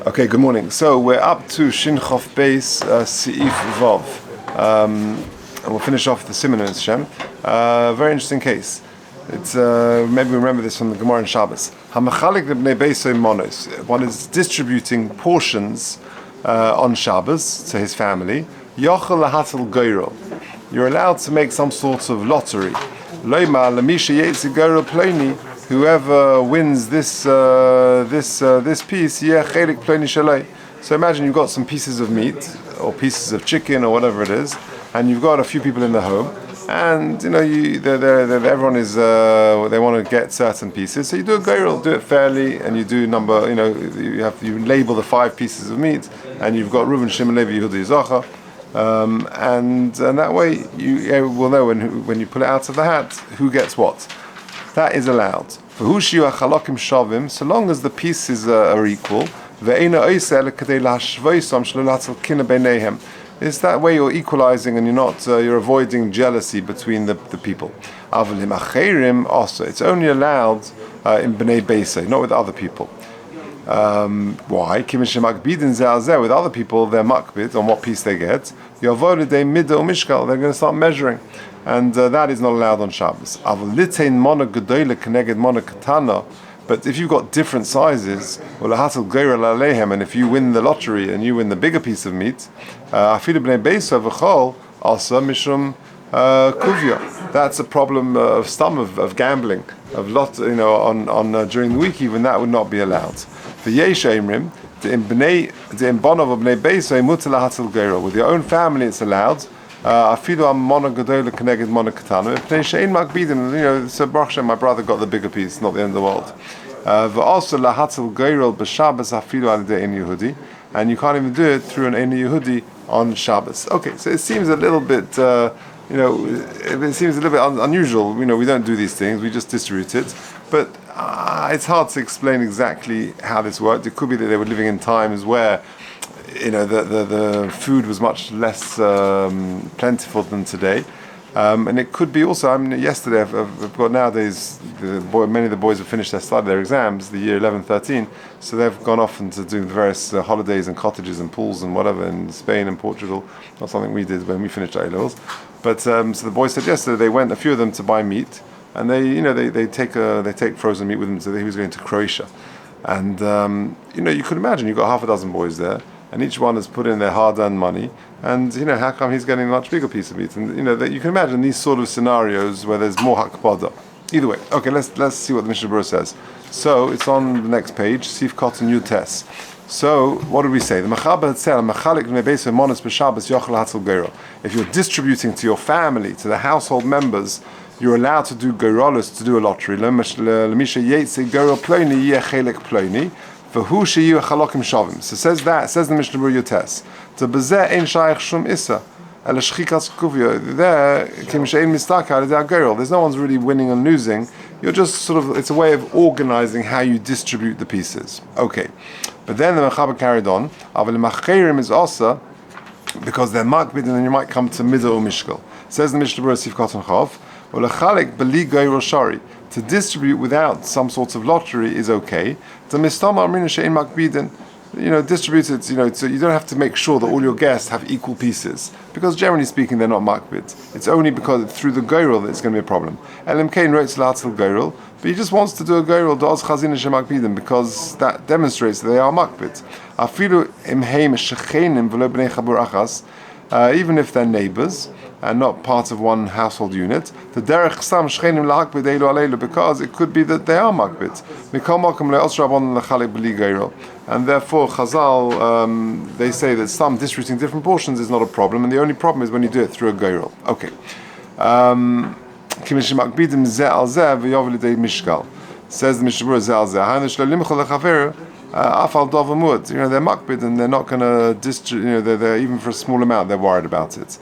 Okay, good morning. So we're up to Shin Chof Beis Seif Vav, and we'll finish off the Siman in Shem. Very interesting case. It's maybe we remember this from the Gemara in Shabbos. Hamachalik lebnei beiso monos. One is distributing portions on Shabbos to his family. Yochel lahatel goyro. You're allowed to make some sort of lottery. Loima lemisha yetzi goyro ploni. Whoever wins this piece, yeah, chelik ploni shalei. So imagine you've got some pieces of meat or pieces of chicken or whatever it is, and you've got a few people in the home, and everyone is they want to get certain pieces. So you do a goyrel, do it fairly, and you do number. You label the 5 pieces of meat, and you've got Reuven, Shimon, Levi, Yehuda, Yisachar. And that way you will know when you pull it out of the hat who gets what. That is allowed. So long as the pieces are equal, it's that way you're equalizing and you're avoiding jealousy between the people. Also, it's only allowed in Bnei Beisei, not with other people. Why? With other people, they're makbid on what piece they get. They're going to start measuring, and that is not allowed on Shabbos. But if you've got different sizes, and if you win the lottery and you win the bigger piece of meat, that's a problem of gambling, of lot, during the week. Even that would not be allowed. With your own family, it's allowed. So Baruch Hashem, my brother got the bigger piece, not the end of the world. And you can't even do it through an Ein Yehudi on Shabbos. Okay, so it seems a little bit, it seems a little bit unusual. We don't do these things; we just distribute it. But it's hard to explain exactly how this worked. It could be that they were living in times where the food was much less plentiful than today, and it could be also. Yesterday I've got nowadays many of the boys have finished their exams, the year 11, 13, so they've gone off into doing the various holidays and cottages and pools and whatever in Spain and Portugal. Not something we did when we finished our A-levels, but so the boys said yesterday they went, a few of them, to buy meat, and they take frozen meat with them. So he was going to Croatia, and you could imagine you've got half a dozen boys there, and each one has put in their hard-earned money, and how come he's getting a much bigger piece of meat? And that you can imagine these sort of scenarios where there's more hakpada. Either way, okay, let's see what the Mishnah Berurah says. So it's on the next page, Sif Cotton Utes. So what did we say? The Mechaber had said, if you're distributing to your family, to the household members, you're allowed to do goyrolos, to do a lottery. So says the Mishnah Berurah Yutes. To bezeh ein shayach shum issa. There's no one's really winning and losing. You're just it's a way of organizing how you distribute the pieces. Okay. But then the Mechaber carried on. Aval machirim is also because they're makbid, and then you might come to midah or mishkel. Says the Mishnah Berurah Sif Cotton Chav. To distribute without some sort of lottery is okay. Distribute it, so you don't have to make sure that all your guests have equal pieces, because generally speaking they're not makbid. It's only because through the goyrel that it's going to be a problem. LMK wrote lahatel goyrel, but he just wants to do a goyrel doaz chazina shemakbidim, because that demonstrates that they are makbid. Afilu imheim shechenim v'lo bnei chabur achas. Even if they're neighbors and not part of one household unit, the derech sam shchenim lahakbid elu aleilu, because it could be that they are makbid. And therefore, Chazal, they say that some distributing different portions is not a problem, and the only problem is when you do it through a goyrel. Okay. Says the Mishnah Berurah, they're makbid, and they're not going to distribute. They're even for a small amount, they're worried about it.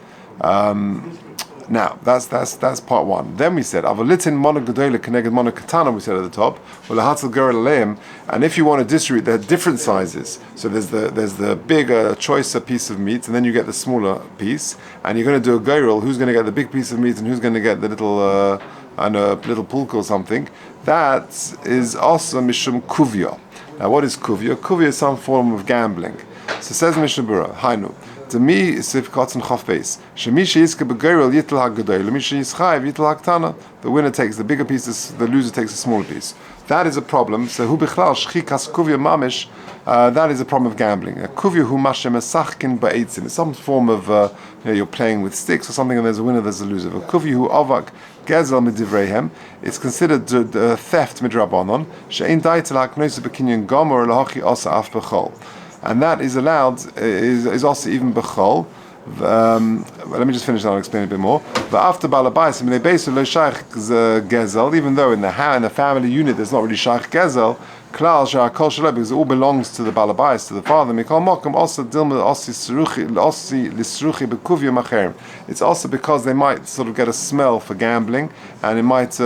Now that's part one. Then we said avolitin monogadola keneged monokatana. We said at the top, and if you want to distribute, they're different sizes. So there's the bigger, choicer piece of meat, and then you get the smaller piece, and you're going to do a goyrel. Who's going to get the big piece of meat, and who's going to get the little pulka or something? That is also mishum kuvya. Now, what is kuvya? Kuvya is some form of gambling. So says Mishnah Berurah, Hainu. To me, Sifkot Chof Beis. Shemisha Yiska Begerel Yitel HaGadoy. Lemisha Yischayev Yitel HaKtana. The winner takes the bigger piece, the loser takes the smaller piece. That is a problem. So hu bichlal shchikas kuvya mamish. That is a problem of gambling. Kuvya hu mashem esachkin ba'etzim. It's some form of you're playing with sticks or something, and there's a winner, there's a loser. Kuvya hu avak gezel midivreihem. It's considered theft midrabanon. She'ein daitel haknoisa bekinyan gomer lahachi osa af bechol. And that is allowed, is also even bechol. Let me just finish that and explain a bit more. But after balabais, I mean, they basically lo shaykh gezel, even though in the family unit there's not really shaykh gezel, klal shah kol shalom, because it all belongs to the balabais, to the father. Mikol mokum also dilma osi lisruchi bekuvya macherim. It's also because they might sort of get a smell for gambling, and it might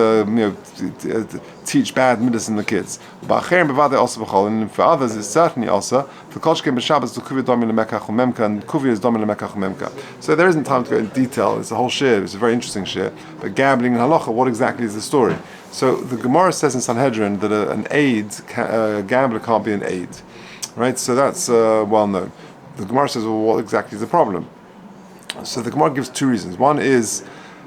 teach bad midas in the kids. And for others, it's certainly also for kolshkem b'Shabbos the kuvya domin lemekach umemka, and kuvya is domin lemekach umemka. So there isn't time to go in detail. It's a whole shir. It's a very interesting shir. But gambling and halacha, what exactly is the story? So the Gemara says in Sanhedrin that an gambler can't be an aid, right? So that's well known. The Gemara says, well, what exactly is the problem? So the Gemara gives two reasons. One is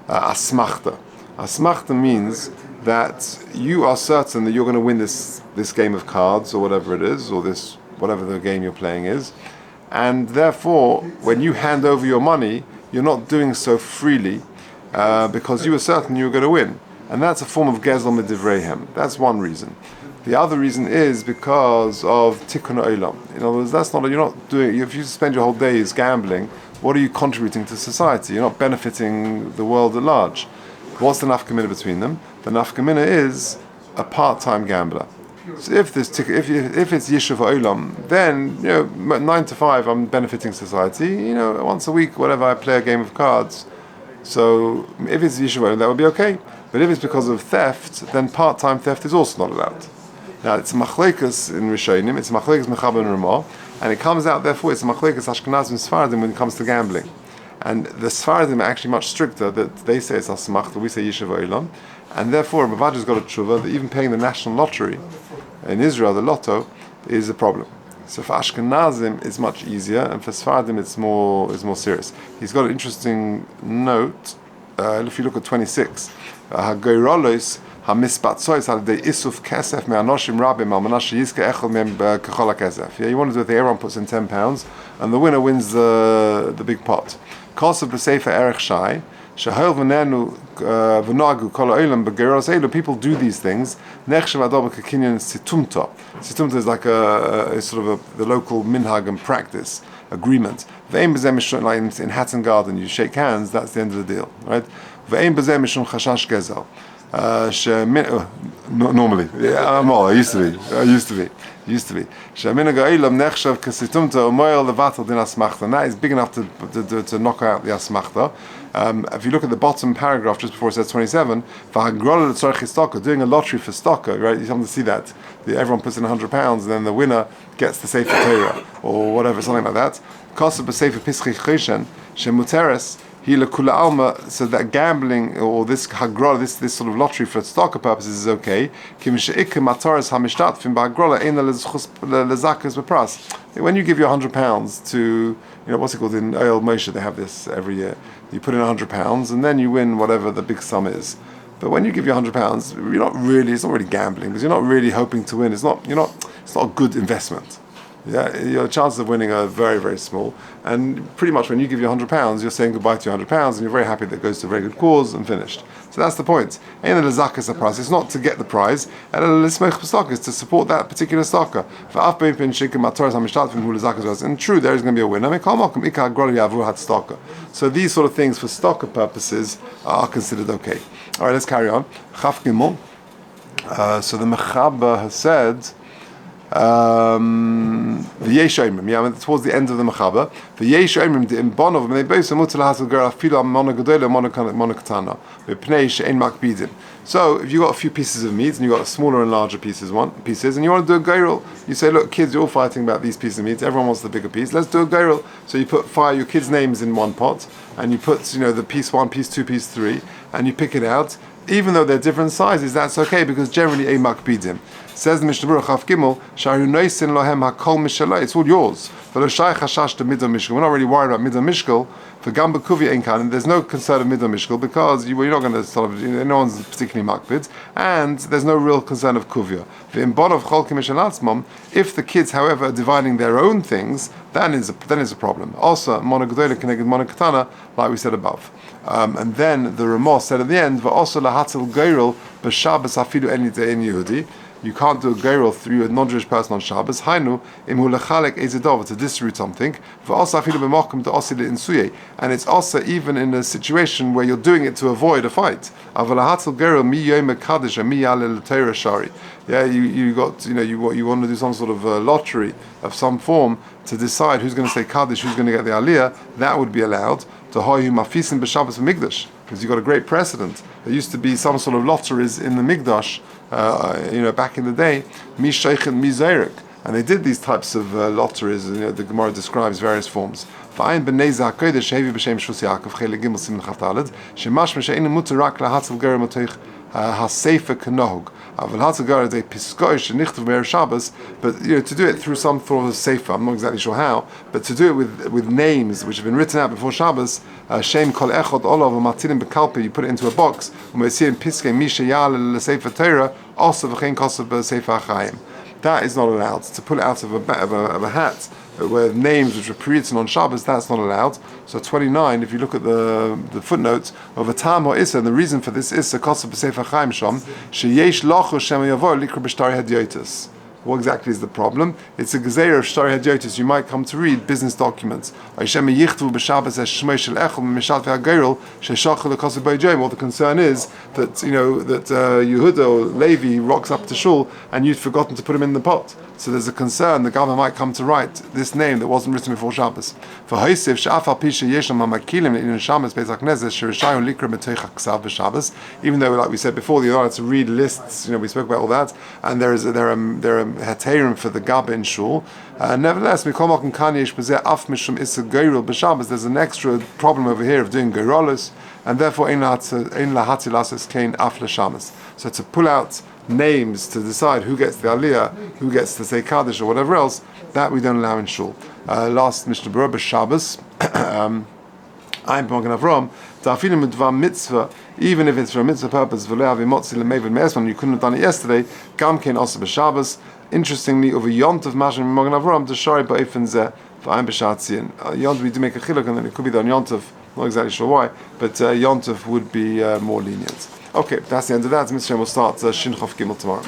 asmachta. Asmachta means that you are certain that you're going to win this game of cards or whatever it is, or this whatever the game you're playing is, and therefore when you hand over your money, you're not doing so freely because you were certain you were going to win, and that's a form of gezel medivreihem. That's one reason. The other reason is because of tikkun olam. In other words, you're not doing. If you spend your whole days gambling, what are you contributing to society? You're not benefiting the world at large. What's the nafkamina between them? The nafkamina is a part-time gambler. So if it's Yishuv Olam, then 9 to 5 I'm benefiting society. Once a week, whatever, I play a game of cards. So if it's Yishuv Olam, that would be okay. But if it's because of theft, then part-time theft is also not allowed. Now it's machlekas in Rishonim, it's machlekas mechaber and ramah, and it comes out therefore it's machlekas Ashkenazim and Sfaradim when it comes to gambling. And the Sfaradim are actually much stricter, that they say it's asmachta, we say Yishuv Olam. And therefore, Mavad's got a tshuva that even paying the national lottery in Israel, the lotto, is a problem. So for Ashkenazim, it's much easier, and for Sfaradim, it's more serious. He's got an interesting note. If you look at 26, Hagoyrolos hamisbatzois halidei isuf kesef me'anoshim rabim al manash yizke echol me'em kechol hakesef. Yeah, you want to do it. Everyone puts in £10, and the winner wins the big pot. Kosav b'sefer erech shai. People do these things. Situmta is like a sort of the local minhag and practice agreement. Like in Hatton Garden, you shake hands. That's the end of the deal, right? Normally, I used to be. And that is big enough to knock out the asmachta. If you look at the bottom paragraph just before it says 27, doing a lottery for stocker, right? You come to see that. Everyone puts in £100 and then the winner gets the Sefer Torah or whatever, something like that. So that gambling or this hagrola, this sort of lottery for stocker purposes is okay. When you give your £100 to, what's it called in Oyel Moshe, they have this every year. You put in £100 and then you win whatever the big sum is. But when you give your £100, it's not really gambling because you're not really hoping to win. It's not a good investment. Yeah, your chances of winning are very, very small. And pretty much when you give your £100, you're saying goodbye to your £100 and you're very happy that it goes to a very good cause and finished. So that's the point. Ain't the zakas a prize. It's not to get the prize. And it's to support that particular stocker. And true, there is going to be a winner. So these sort of things for stocker purposes are considered okay. All right, let's carry on. So the Mechaber has said, towards the end of the Mechaber, they both so if you got a few pieces of meat and you got smaller and larger pieces, and you want to do a geirul, you say, look, kids, you're all fighting about these pieces of meat. Everyone wants the bigger piece. Let's do a geirul. So you put your kids' names in one pot, and you put the piece 1, piece 2, piece 3, and you pick it out. Even though they're different sizes, that's okay because generally a makbidim. Says the Mishnah Berurah Chaf Gimel, Sharu Noisin Lohem HaKol Mishalei. It's all yours. We're not really worried about Midah Mishkel. For Gamba Kuvi Enkan, there's no concern of Midah Mishkel because you're not going to sort of, no one's particularly makbid, and there's no real concern of Kuvia. If the kids, however, are dividing their own things, then is a problem. Also, Monogdola connected Monokatana, like we said above. And then the Ramah said at the end, also Lahatzil Geiril, B'Shabbos Afidu Eni De'en Yehudi. You can't do a geirel through a non-Jewish person on Shabbos. Hainu imhu lechalek ezedov, to distribute something. V'also afilu b'makom to osil insuye, and it's also even in a situation where you're doing it to avoid a fight. Avalahatzil geirel mi yom kaddish and mi yale l'teira shari. Yeah, you want to do some sort of lottery of some form to decide who's going to say kaddish, who's going to get the aliyah. That would be allowed. To hoyu mafisim b'Shabbos v'migdash, because you've got a great precedent. There used to be some sort of lotteries in the Migdash, back in the day, mi sheikh and mi zayrik, and they did these types of lotteries. The Gemara describes various forms. V'ayin b'nei za'kodesh hevi b'shem shus Yaakov chelik gimel simin chaftalad shemash m'she'inu muter rak lahatzel gerim oteich hasefer k'nohug. Aval hatzel gerim is a piskoish nichtav be'er Shabbos, but to do it through some form of sefer, I'm not exactly sure how, but to do it with names which have been written out before Shabbos. Shem kol echod olav u'matilim bekalpe, you put it into a box. U'me'siyim piskei mi sheyal l'sefer Torah also v'chein kosav b'sefer Chaim. That is not allowed. To pull it out of a hat where names which are pre-written on Shabbos, that's not allowed. So 29, if you look at the footnotes of a tam or issa, and the reason for this is kosav b'sefer Chaim shom sheyesh lochu shem yavo likra b'shtari hadyotis. What exactly is the problem? It's a gezeira of shtari hadyotis. You might come to read business documents. What the concern is that Yehuda or Levi rocks up to shul and you'd forgotten to put him in the pot. So there's a concern the government might come to write this name that wasn't written before Shabbos. For even though, like we said before, you're allowed to read lists. We spoke about all that, and there are heterim for the gaba in shul. Nevertheless, there's an extra problem over here of doing gerolos, and therefore so to pull out names to decide who gets the aliyah, who gets to say kaddish or whatever else, that we don't allow in shul. Last Mishnah Berurah Shabbos, I'm Magen Avram, ta'afilim midvar mitzvah, even if it's for a mitzvah purpose, you couldn't have done it yesterday. Gamkein also b'Shabbos. Interestingly, over Yont of Magen Avram, the shari ba'ifin zeh v'ayim b'shatziin. Yont we do make a chiluk, and then it could be done Yont of, not exactly sure why, but Yont of would be more lenient. Okay, that's the end of that. Mr. Shem will start Shin Chof Gimel tomorrow.